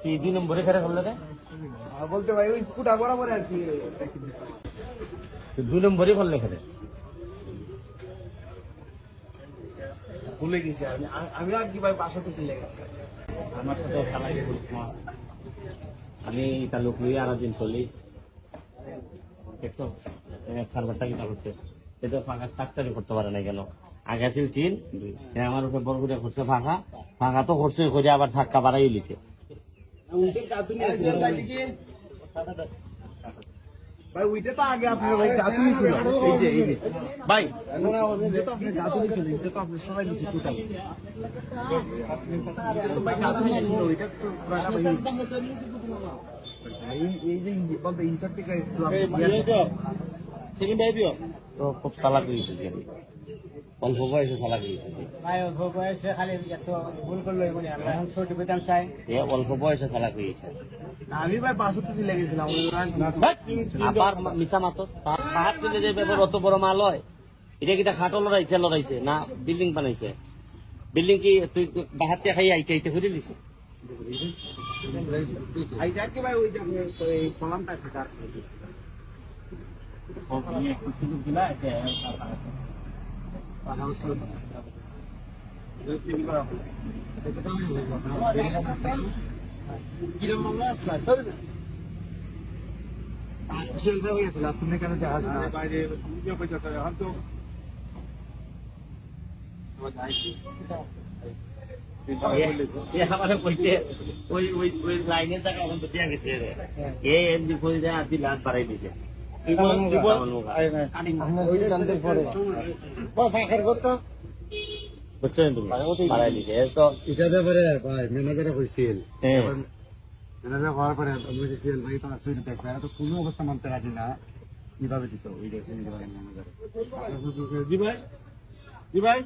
কি 2 নম্বরে খেলা করলে রে? বলতে ভাই ওই পুটা বরাবর আর কি 2 নম্বরে করলে খেলে। ভুলে গেছি আমি আর কি ভাই বাসাতে চলে গেছি। আমার সাথে চালাকি করিস না। আমি তার লোক লইয়া আর দিন চলি দেখছো খারবারটা কিনা করছে এটা ফাঁকা স্ট্রাকচারই করতে পারে না কেন আগে ছিল টিন আমার উপরে বড় করে করছে ফাঁকা ফাঁকা তো করছে করে আবার ধাক্কা বাড়াই লিছে ভাই ওইটা তো আগে আপনার ভাই গাতুনি ছিল এই যে ভাই ওইটা তো আপনার গাতুনি ছিল এটা তো আপনি সবাই দিচ্ছে টোটাল ভাই গাতুনি ছিল ওইটা তো পুরাটা ভাই এই যে বলতে হিসাব থেকে একটু সেকেন্ড আই দিও তো খুব চালাক হয়েছে অল্প বয়সে চালাক হয়েছে ভাই অল্প বয়সে খালি এত ভুল করলো এমনি আমরা এখন ছোট বেতন চাই অল্প বয়সে চালাক হয়েছে আমি ভাই বাসাতে চলে গেছিলাম আবার মিশা মাতস পাহাড় তুলে যে ব্যাপার অত বড় মাল হয় এটা কিটা খাটো লড়াইছে না বিল্ডিং বানাইছে বিল্ডিং কি তুই বাহাতে খাই আইতে আইতে করে দিছে আইটা কি ভাই ওই যে ওই কলামটা থাকা কিরকম আসলাম তুমি কেন জাহাজ না বাইরে আমারে কইছে ওই ওই ওই লাইনের জায়গা এখন তো দিয়া গেছে রে এ এমনি কই যায় আদি লাট বাড়াই দিছে বুঝছেন তুমি বাড়াই দিছে তো এটা ব্যাপারে ভাই ম্যানেজারে কইছিল ম্যানেজার হওয়ার পরে আমি কইছিল ভাই তো আসলে দেখবে তো কোনো অবস্থা মানতে রাজি না কিভাবে দিত ওই দেখছেন ম্যানেজার জি ভাই